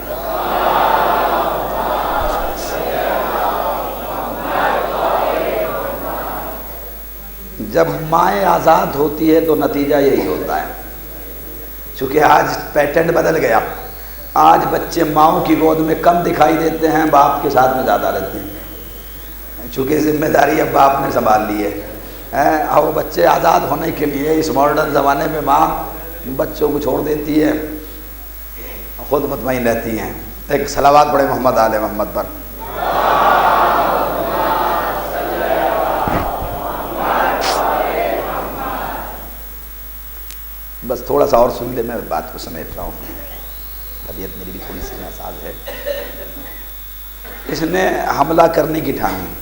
جب مائیں آزاد ہوتی ہے تو نتیجہ یہی ہوتا ہے، چونکہ آج پیٹرن بدل گیا، آج بچے ماؤں کی گود میں کم دکھائی دیتے ہیں، باپ کے ساتھ میں زیادہ رہتے ہیں، چونکہ ذمہ داری اب باپ نے سنبھال لی ہے۔ اور بچے آزاد ہونے کے لیے اس ماڈرن زمانے میں ماں بچوں کو چھوڑ دیتی ہے، خود مطمئن رہتی ہیں۔ ایک صلوات پڑھے محمد آل محمد پر۔ بس تھوڑا سا اور سن لے، میں بات کو سمیٹ رہا ہوں، طبیعت میری بھی تھوڑی سی ناساز ہے۔ اس نے حملہ کرنے کی ٹھانی،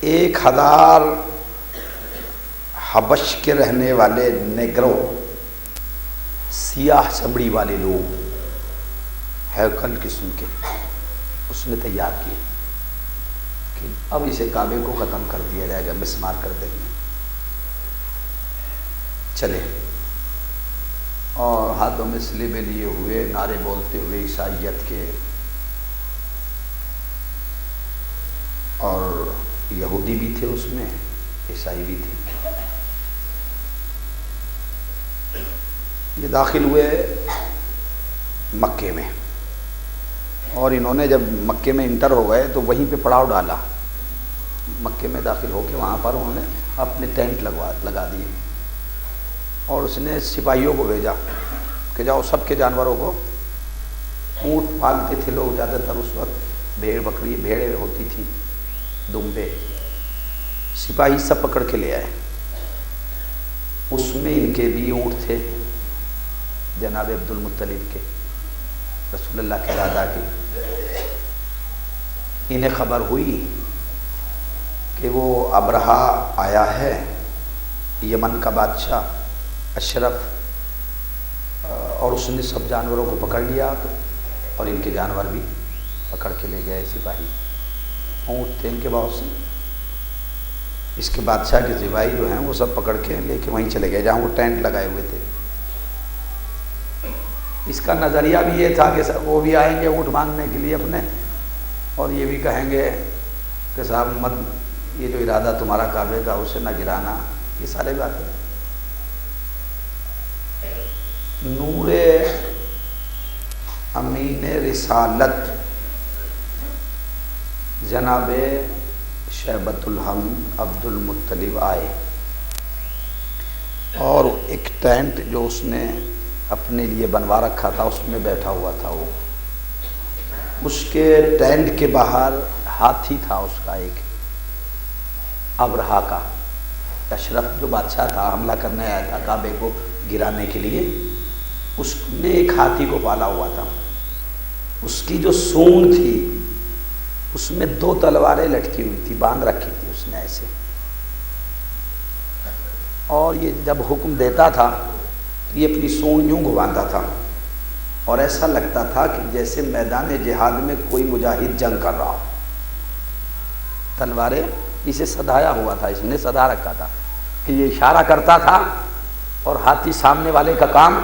1000 حبش کے رہنے والے نیگرو، سیاہ چمڑی والے لوگ، ہیکل قسم کے، اس نے تیار کیے کہ اب اسے کعبے کو ختم کر دیا جائے گا، مسمار کر دیں گے۔ چلے اور ہاتھوں میں سلیبے لیے ہوئے، نعرے بولتے ہوئے عیسائیت کے، اور یہودی بھی تھے اس میں، عیسائی بھی تھے۔ یہ داخل ہوئے مکے میں، اور انہوں نے جب مکے میں انٹر ہو گئے تو وہیں پہ پڑاؤ ڈالا، مکے میں داخل ہو کے وہاں پر انہوں نے اپنے ٹینٹ لگا دیے، اور اس نے سپاہیوں کو بھیجا کہ جاؤ سب کے جانوروں کو، اونٹ پالتے تھے لوگ زیادہ تر اس وقت، بھیڑ بکری، بھیڑیں ہوتی تھیں، دمبے، سپاہی سب پکڑ کے لے آئے۔ اس میں ان کے بھی اونٹ تھے، جناب عبد المطلب کے، رسول اللہ کے دادا کے۔ انہیں خبر ہوئی کہ وہ ابرہہ آیا ہے، یمن کا بادشاہ اشرف، اور اس نے سب جانوروں کو پکڑ لیا، تو اور ان کے جانور بھی پکڑ کے لے گئے سپاہی، اونٹ تھے ان کے بہت سے، اس کے بادشاہ کے سپاہی جو ہیں وہ سب پکڑ کے لے کے وہیں چلے گئے جہاں وہ ٹینٹ لگائے ہوئے تھے۔ اس کا نظریہ بھی یہ تھا کہ وہ بھی آئیں گے اونٹ مانگنے کے لیے اپنے، اور یہ بھی کہیں گے کہ صاحب مت یہ جو ارادہ تمہارا کعبے کا اسے نہ گرانا، یہ سارے باتیں۔ نور امین رسالت جناب شیبۃ الحمد عبد المطلب آئے، اور ایک ٹینٹ جو اس نے اپنے لیے بنوا رکھا تھا اس میں بیٹھا ہوا تھا وہ، اس کے ٹینٹ کے باہر ہاتھی تھا اس کا ایک، ابرہا کا، اشرف جو بادشاہ تھا حملہ کرنے آیا تھا کعبے کو گرانے کے لیے، اس نے ایک ہاتھی کو پالا ہوا تھا، اس کی جو سونڈ تھی اس میں 2 تلواریں لٹکی ہوئی تھی، باندھ رکھی تھی اس نے ایسے، اور یہ جب حکم دیتا تھا یہ اپنی سونڈ یوں گھماتا تھا، اور ایسا لگتا تھا کہ جیسے میدان جہاد میں کوئی مجاہد جنگ کر رہا ہو، تلواریں اسے سدھایا ہوا تھا، اس نے سدھا رکھا تھا کہ یہ اشارہ کرتا تھا اور ہاتھی سامنے والے کا کام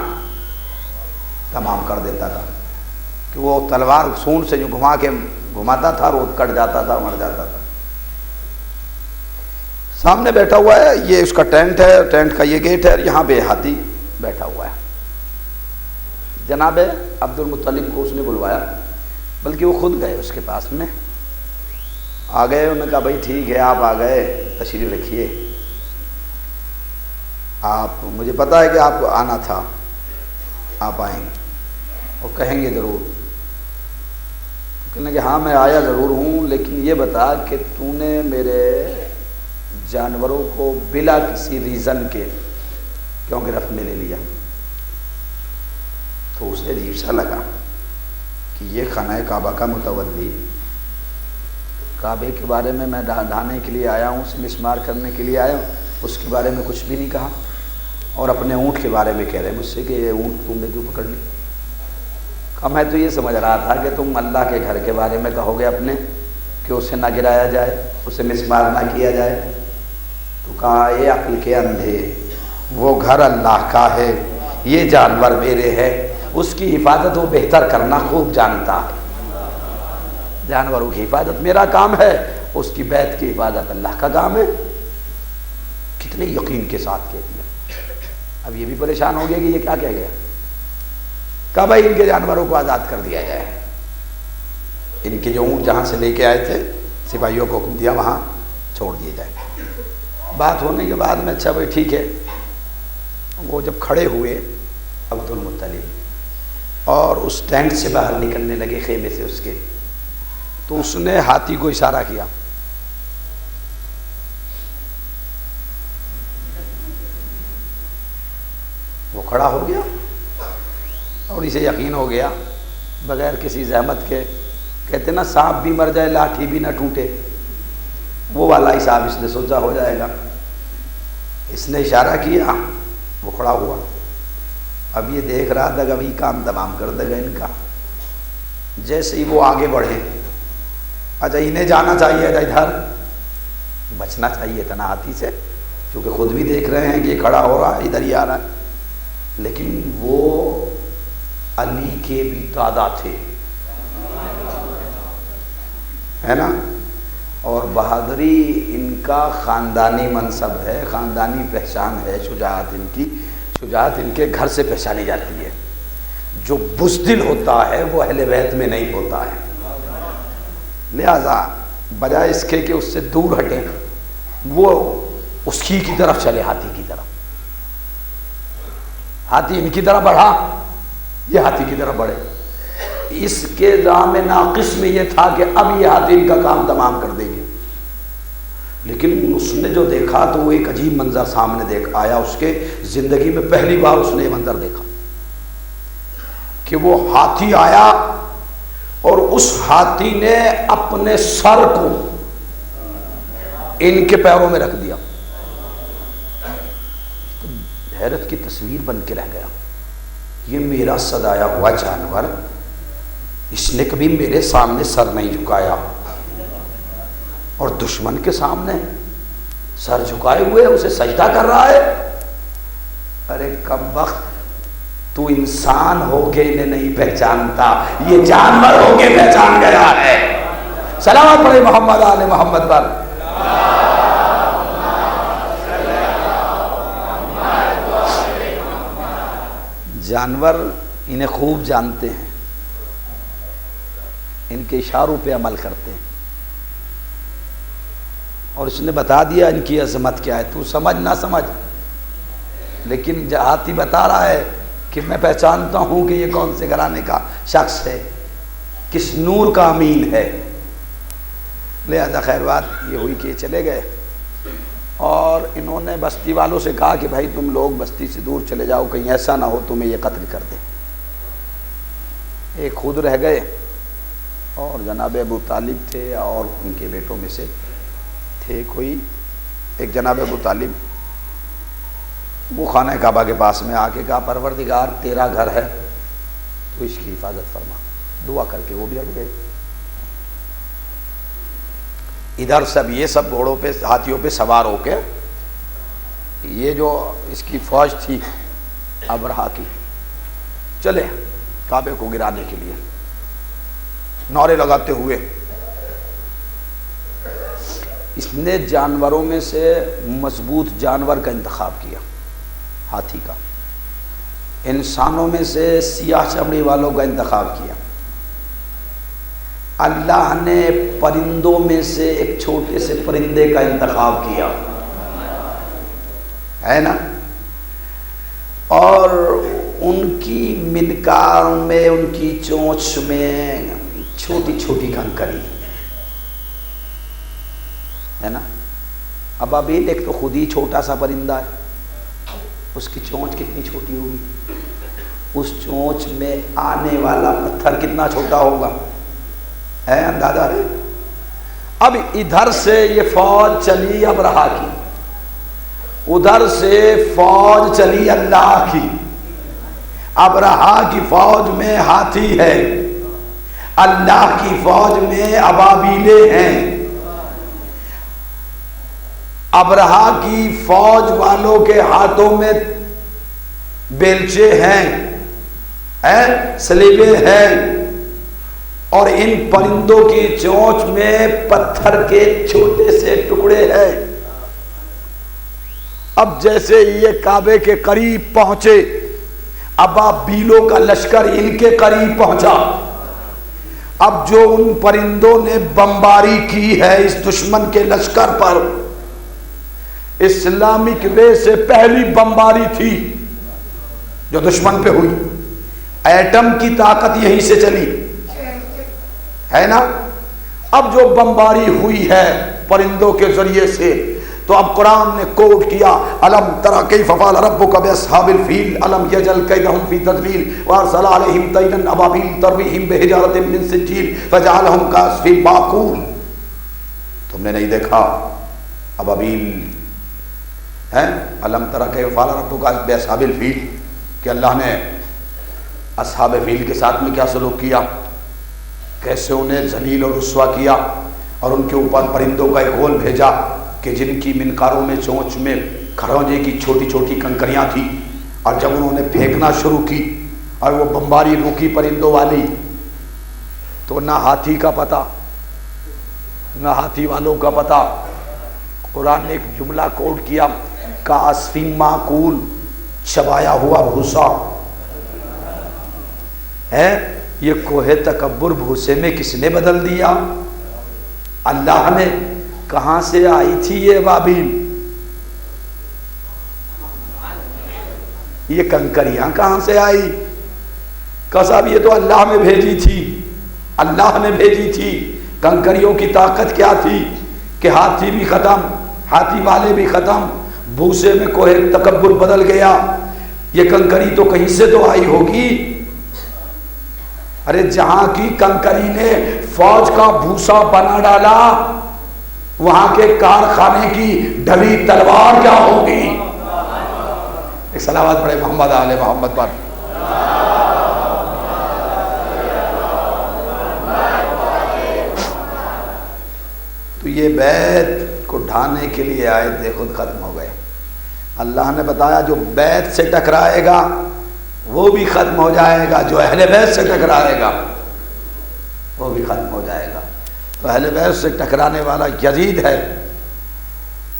تمام کر دیتا تھا، کہ وہ تلوار سونڈ سے جو گھماتا تھا اور وہ کٹ جاتا تھا، مر جاتا تھا۔ سامنے بیٹھا ہوا ہے، یہ اس کا ٹینٹ ہے، ٹینٹ کا یہ گیٹ ہے، یہاں پہ ہاتھی بیٹھا ہوا ہے۔ جناب عبد المطلب کو اس نے بلوایا، بلکہ وہ خود گئے اس کے پاس میں، آ گئے، انہوں نے کہا بھائی ٹھیک ہے آپ آ گئے، تشریف رکھیے، آپ مجھے پتا ہے کہ آپ کو آنا تھا، آپ آئیں گے اور کہیں گے ضرور۔ کہنے کہ ہاں میں آیا ضرور ہوں، لیکن یہ بتا کہ تو نے میرے جانوروں کو بلا کسی ریزن کے کیوں گرفت میں لے لیا؟ تو اسے عجیب سا لگا کہ یہ خانہ کعبہ کا متولی، کعبے کے بارے میں ڈھانے کے لیے آیا ہوں، اسے مسمار کرنے کے لیے آیا ہوں، اس کے بارے میں کچھ بھی نہیں کہا، اور اپنے اونٹ کے بارے میں کہہ رہے مجھ سے کہ یہ اونٹ تم نے کیوں پکڑ لی؟ کہا میں تو یہ سمجھ رہا تھا کہ تم اللہ کے گھر کے بارے میں کہو گے اپنے کہ اسے نہ گرایا جائے، اسے مسمار نہ کیا جائے۔ تو کہا اے عقل کے اندھے، وہ گھر اللہ کا ہے، یہ جانور میرے ہے، اس کی حفاظت وہ بہتر کرنا خوب جانتا ہے، جانوروں کی حفاظت میرا کام ہے، اس کی بیت کی حفاظت اللہ کا کام ہے۔ کتنے یقین کے ساتھ کہہ دیا۔ اب یہ بھی پریشان ہو گیا کہ یہ کیا کہہ گیا؟ کہا بھائی ان کے جانوروں کو آزاد کر دیا جائے، ان کے جو اونٹ جہاں سے لے کے آئے تھے سپاہیوں کو حکم دیا وہاں چھوڑ دیے جائے۔ بات ہونے کے بعد میں اچھا بھائی ٹھیک ہے، وہ جب کھڑے ہوئے عبد المطلب اور اس ٹینٹ سے باہر نکلنے لگے خیمے سے اس کے، تو اس نے ہاتھی کو اشارہ کیا، وہ کھڑا ہو گیا اور اسے یقین ہو گیا بغیر کسی زحمت کے، کہتے نا سانپ بھی مر جائے لاٹھی بھی نہ ٹوٹے، وہ والا حساب اس نے سوچا ہو جائے گا۔ اس نے اشارہ کیا، وہ کھڑا ہوا، اب یہ دیکھ رہا تھا کہ ابھی کام تمام کر دے گا ان کا۔ جیسے ہی وہ آگے بڑھے، اچھا انہیں جانا چاہیے تھا ادھر، بچنا چاہیے تھا نا ہاتھی سے، کیونکہ خود بھی دیکھ رہے ہیں کہ یہ کھڑا ہو رہا ہے ادھر ہی آ رہا ہے، لیکن وہ علی کے بھی دادا تھے، ہے نا، اور بہادری ان کا خاندانی منصب ہے، خاندانی پہچان ہے، شجاعت ان کی، شجاعت ان کے گھر سے پہچانی جاتی ہے۔ جو بزدل ہوتا ہے وہ اہل بیت میں نہیں ہوتا ہے، لہذا بجائے اس کے کہ اس سے دور ہٹیں، وہ اس کی طرف چلے، ہاتھی کی طرف۔ ہاتھی ان کی طرف بڑھا، یہ ہاتھی کی طرف بڑھے۔ اس کے نظام ناقص میں یہ تھا کہ اب یہ ہاتھی ان کا کام تمام کر دیں گے، لیکن اس نے جو دیکھا تو وہ ایک عجیب منظر سامنے دیکھ آیا، اس کے زندگی میں پہلی بار اس نے یہ منظر دیکھا کہ وہ ہاتھی آیا اور اس ہاتھی نے اپنے سر کو ان کے پیروں میں رکھ دیا۔ حیرت کی تصویر بن کے رہ گیا، یہ میرا صدایا ہوا جانور اس نے کبھی میرے سامنے سر نہیں جھکایا، اور دشمن کے سامنے سر جھکائے ہوئے اسے سجدہ کر رہا ہے۔ ارے کمبخت، تو انسان ہو کے انہیں نہیں پہچانتا، یہ جانور ہو کے پہچان گیا ہے۔ سلام پڑھے محمد آل محمد پر۔ جانور انہیں خوب جانتے ہیں، ان کے اشاروں پہ عمل کرتے ہیں، اور اس نے بتا دیا ان کی عظمت کیا ہے۔ تو سمجھ نہ سمجھ، لیکن ہاتھی بتا رہا ہے کہ میں پہچانتا ہوں کہ یہ کون سے گھرانے کا شخص ہے، کس نور کا امین ہے۔ لہذا خیر بات یہ ہوئی کہ چلے گئے، اور انہوں نے بستی والوں سے کہا کہ بھائی تم لوگ بستی سے دور چلے جاؤ، کہیں ایسا نہ ہو تمہیں یہ قتل کر دے۔ ایک خود رہ گئے، اور جناب ابو طالب تھے، اور ان کے بیٹوں میں سے تھے کوئی ایک جناب ابو طالب، وہ خانہ کعبہ کے پاس میں آ کے کہا پروردگار تیرا گھر ہے تو اس کی حفاظت فرما، دعا کر کے وہ بھی ہٹ گئے۔ ادھر سب یہ سب گھوڑوں پہ ہاتھیوں پہ سوار ہو کے، یہ جو اس کی فوج تھی ابرہا کی، چلے کعبے کو گرانے کے لیے نعرے لگاتے ہوئے۔ اس نے جانوروں میں سے مضبوط جانور کا انتخاب کیا، ہاتھی کا، انسانوں میں سے سیاہ چمڑی والوں کا انتخاب کیا، اللہ نے پرندوں میں سے ایک چھوٹے سے پرندے کا انتخاب کیا ہے نا، اور ان کی منکار میں، ان کی چونچ میں چھوٹی چھوٹی کنکری ہے نا۔ ابابیل ایک تو خود ہی چھوٹا سا پرندہ ہے، اس کی چونچ کتنی چھوٹی ہوگی، اس چونچ میں آنے والا پتھر کتنا چھوٹا ہوگا، ہے اندازہ ہے۔ اب ادھر سے یہ فوج چلی ابرہا کی، ادھر سے فوج چلی اللہ کی۔ ابرہا کی فوج میں ہاتھی ہے، اللہ کی فوج میں ابابیلیں ہیں۔ ابرہا کی فوج والوں کے ہاتھوں میں بیلچے ہیں، سلیبیں ہیں، اور ان پرندوں کی چونچ میں پتھر کے چھوٹے سے ٹکڑے ہیں۔ اب جیسے یہ کعبے کے قریب پہنچے، ابابیلوں کا لشکر ان کے قریب پہنچا۔ اب جو ان پرندوں نے بمباری کی ہے اس دشمن کے لشکر پر، اسلامک وے سے پہلی بمباری تھی جو دشمن پہ ہوئی، ایٹم کی طاقت یہیں سے چلی ہے نا۔ اب جو بمباری ہوئی ہے پرندوں کے ذریعے سے، تو اب قرآن نے کوٹ کیا، الم تری کیف فعل ربک باصحاب الفیل الم یجعل کیدہم فی تضلیل وارسل علیہم طیرا ابابیل ترمیہم بحجارۃ من سجیل فجعلہم کعصف مأکول۔ تم نے نہیں دیکھا ابابیل ہیں، الم تری کیف فعل ربک باصحاب الفیل، کہ اللہ نے اصحاب فیل کے ساتھ میں کیا سلوک کیا، کیسے انہیں ذلیل اور رسوا کیا، اور ان کے اوپر پرندوں کا ایک غول بھیجا کہ جن کی منقاروں میں چونچ میں کھروجے کی چھوٹی چھوٹی کنکریاں تھیں، اور جب انہوں نے پھینکنا شروع کی اور وہ بمباری روکی پرندوں والی، تو نہ ہاتھی کا پتہ نہ ہاتھی والوں کا پتہ۔ قرآن نے ایک جملہ کوٹ کیا، کعصف مأکول، چبایا ہوا بھوسا ہے۔ یہ کوہ تکبر بھوسے میں کس نے بدل دیا؟ اللہ نے۔ کہاں سے آئی تھی یہ بابیل؟ یہ کنکریاں کہاں سے آئی؟ صاحب یہ تو اللہ نے بھیجی تھی، اللہ نے بھیجی تھی۔ کنکریوں کی طاقت کیا تھی کہ ہاتھی بھی ختم، ہاتھی والے بھی ختم، بھوسے میں کوہ تکبر بدل گیا۔ یہ کنکری تو کہیں سے تو آئی ہوگی۔ ارے جہاں کی کنکری نے فوج کا بھوسا بنا ڈالا، وہاں کے کارخانے کی ڈھلی تلوار کیا ہوگی؟ ایک صلوات پڑھے محمد آل محمد پر۔ یہ بیت کو ڈھانے کے لیے آئے تھے خود ختم ہو گئے۔ اللہ نے بتایا جو بیت سے ٹکرائے گا وہ بھی ختم ہو جائے گا، جو اہل بیت سے ٹکرائے گا وہ بھی ختم ہو جائے گا۔ تو اہل بیت سے ٹکرانے والا یزید ہے،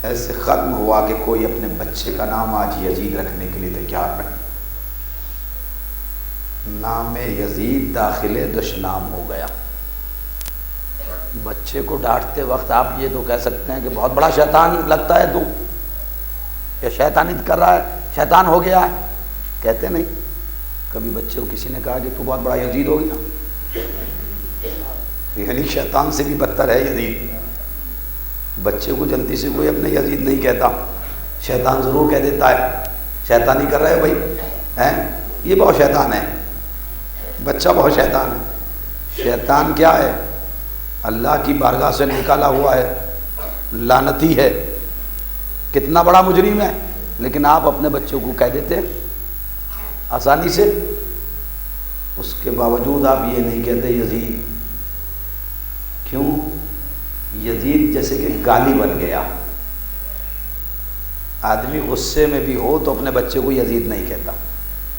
ایسے ختم ہوا کہ کوئی اپنے بچے کا نام آج یزید رکھنے کے لیے تیار نہیں۔ نام یزید داخل دشنام ہو گیا۔ بچے کو ڈانٹتے وقت آپ یہ تو کہہ سکتے ہیں کہ بہت بڑا شیطان لگتا ہے تو، یا شیطانیت کر رہا ہے، شیطان ہو گیا ہے، کہتے نہیں۔ کبھی بچے کو کسی نے کہا کہ تو بہت بڑا یزید ہو گیا، یعنی شیطان سے بھی بدتر ہے یزید۔ بچے کو جلدی سے کوئی اپنے یزید نہیں کہتا، شیطان ضرور کہہ دیتا ہے شیطانی کر رہے ہو بھائی، ہیں یہ بہت شیطان ہے، بچہ بہت شیطان ہے۔ شیطان کیا ہے؟ اللہ کی بارگاہ سے نکالا ہوا ہے، لعنتی ہے، کتنا بڑا مجرم ہے، لیکن آپ اپنے بچوں کو کہہ دیتے ہیں آسانی سے۔ اس کے باوجود آپ یہ نہیں کہتے یزید، کیوں؟ یزید جیسے کہ گالی بن گیا۔ آدمی غصے میں بھی ہو تو اپنے بچے کو یزید نہیں کہتا،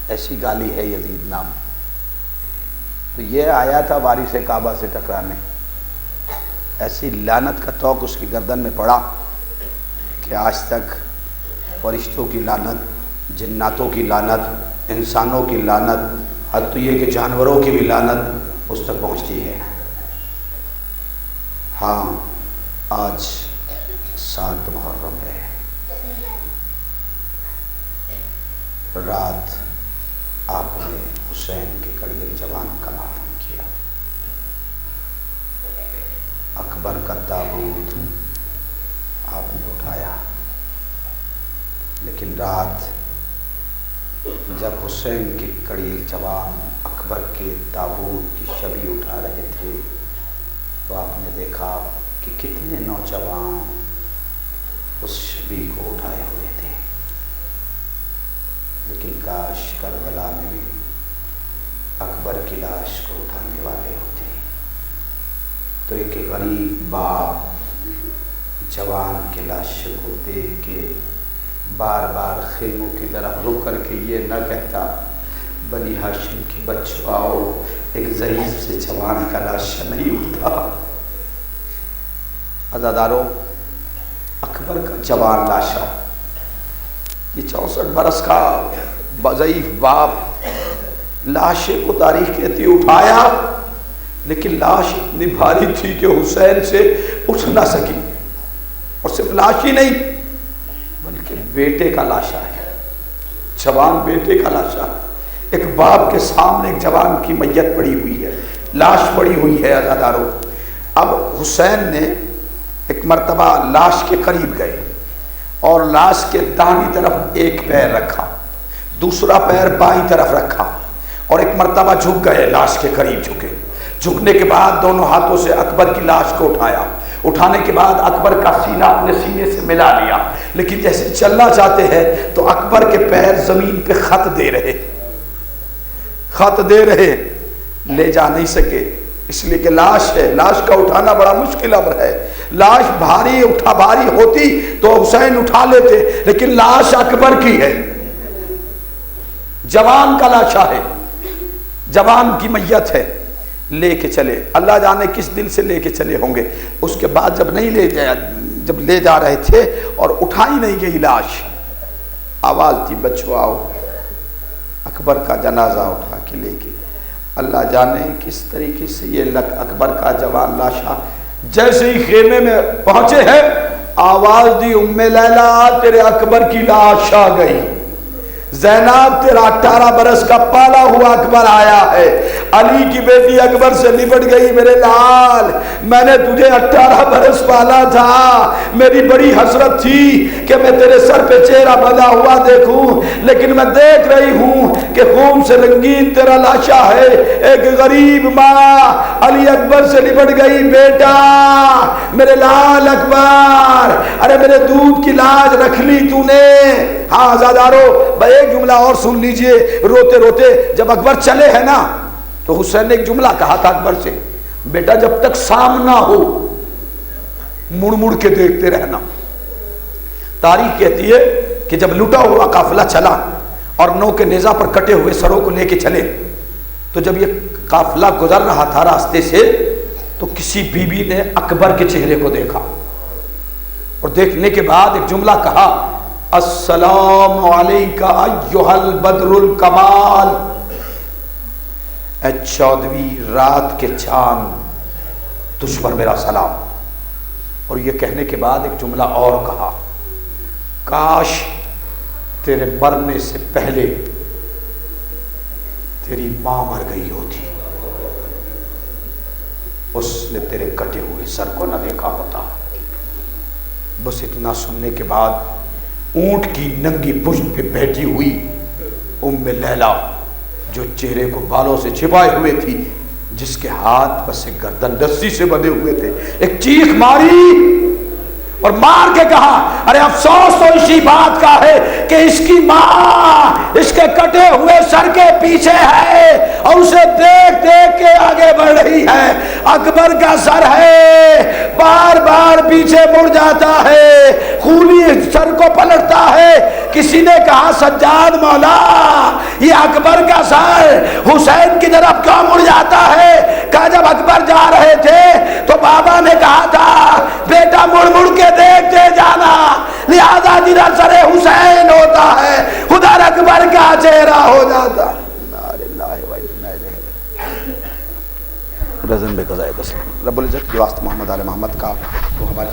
ایسی گالی ہے یزید نام۔ تو یہ آیا تھا وارث کعبہ سے ٹکرانے، ایسی لعنت کا توق اس کی گردن میں پڑا کہ آج تک فرشتوں کی لعنت، جناتوں کی لعنت، انسانوں کی لعنت، حتیٰ یہ کہ جانوروں کی بھی لعنت اس تک پہنچتی ہے۔ ہاں آج 7 محرم ہے، رات آپ نے حسین کے کڑیے جوان کا ماتم کیا، اکبر کا تابوت آپ نے اٹھایا، لیکن رات جب حسین کے کڑیے جوان اکبر کے تابوت کی شبی اٹھا رہے تھے تو آپ نے دیکھا کہ کتنے نوجوان اس شبی کو اٹھائے ہوئے تھے، لیکن کاش کربلا میں بھی اکبر کی لاش کو اٹھانے والے ہوتے تو ایک غریب باپ جوان کے لاشوں کو دیکھ کے بار بار خیموں کی طرف رک کر کے یہ نہ کہتا بنی ہاشم کی بچوں آؤ، ایک ضعیف سے جوان کا لاشا نہیں اٹھتا۔ عزادارو، اکبر کا جوان لاشا، یہ 64 برس کا ضعیف باپ لاشے کو تاریخ کہتی اٹھایا، لیکن لاش اتنی بھاری تھی کہ حسین سے اٹھ نہ سکی، اور صرف لاش ہی نہیں بلکہ بیٹے کا لاشا ہے، جوان بیٹے کا لاشا ہے۔ ایک باپ کے سامنے ایک جوان کی میت پڑی ہوئی ہے، لاش پڑی ہوئی ہے۔ عزادارو، اب حسین نے ایک مرتبہ لاش کے قریب گئے اور لاش کے داہنی طرف ایک پیر رکھا، دوسرا پیر بائیں طرف رکھا، اور ایک مرتبہ جھک گئے، لاش کے قریب جھکے۔ جھکنے کے بعد دونوں ہاتھوں سے اکبر کی لاش کو اٹھایا، اٹھانے کے بعد اکبر کا سینہ اپنے سینے سے ملا لیا، لیکن جیسے چلنا چاہتے ہیں تو اکبر کے پیر زمین پہ خط دے رہے، لے جا نہیں سکے، اس لیے کہ لاش ہے، لاش کا اٹھانا بڑا مشکل امر ہے۔ لاش بھاری ہوتی تو حسین اٹھا لیتے، لیکن لاش اکبر کی ہے، جوان کا لاشا ہے، جوان کی میت ہے، لے کے چلے۔ اللہ جانے کس دل سے لے کے چلے ہوں گے۔ اس کے بعد جب لے جا رہے تھے اور اٹھائی نہیں گئی لاش، آواز تھی بچوں آؤ، اکبر کا جنازہ اٹھا کے لے کے۔ اللہ جانے کس طریقے سے یہ اکبر کا جوان لاشا جیسے ہی خیمے میں پہنچے ہیں، آواز دی ام لیلا تیرے اکبر کی لاش آ گئی، زینب تیرا 18 برس کا پالا ہوا اکبر آیا ہے، علی کی بیٹی اکبر سے لپٹ گئی، میرے لال میں نے تجھے 18 برس پالا تھا، میری بڑی حسرت تھی کہ میں تیرے سر پہ چہرہ بندھا ہوا دیکھوں، لیکن میں دیکھ رہی ہوں کہ خون سے رنگین تیرا لاشا ہے۔ ایک غریب ماں علی اکبر سے لپٹ گئی، بیٹا میرے لال اکبر، ارے میرے دودھ کی لاج رکھ لی تو نے۔ ہاں عزادارو، ایک جملہ اور سن لیجئے، روتے روتے جب اکبر چلے ہیں نا تو حسین نے ایک جملہ کہا تھا اکبر سے، بیٹا جب تک سامنا ہو مڑ مڑ کے دیکھتے رہنا. تاریخ کہتی ہے کہ جب لٹا ہوا قافلہ چلا اور نو کے نیزہ پر کٹے ہوئے سروں کو لے کے چلے, تو جب یہ قافلہ گزر رہا تھا راستے سے تو کسی بیوی نے اکبر کے چہرے کو دیکھا اور دیکھنے کے بعد ایک جملہ کہا, السلام علیکہ ایھا البدر الکمال, اے 14ویں رات کے چاند تجھ پر میرا سلام. اور یہ کہنے کے بعد ایک جملہ اور کہا, کاش تیرے مرنے سے پہلے تیری ماں مر گئی ہوتی, اس نے تیرے کٹے ہوئے سر کو نہ دیکھا ہوتا. بس اتنا سننے کے بعد اونٹ کی ننگی پشت پہ بیٹھی ہوئی ام لیلا, جو چہرے کو بالوں سے چھپائے ہوئے تھی, جس کے ہاتھ بس ایک گردن رسی سے بندھے ہوئے تھے, ایک چیخ ماری اور مار کے کہا, ارے افسوس تو اسی بات کا ہے کہ اس کی ماں اس کے کٹے ہوئے سر کے پیچھے ہے اور اسے دیکھ دیکھ کے آگے بڑھ رہی ہے. اکبر کا سر ہے, بار بار پیچھے مڑ جاتا ہے, خونی سر کو پلٹتا ہے. کسی نے کہا, سجاد مولا یہ اکبر کا سر حسین کی طرف کیوں مڑ جاتا ہے؟ کہا جب اکبر جا رہے تھے تو بابا نے کہا تھا بیٹا مڑ مڑ کے دیکھتے جانا, لہذا جدھر سر حسین ہوتا ہے ادھر اکبر کا چہرہ ہو جاتا. رضن بے قضائے تسلیم. رب العزت کے واسطے محمد آل محمد کا وہ ہماری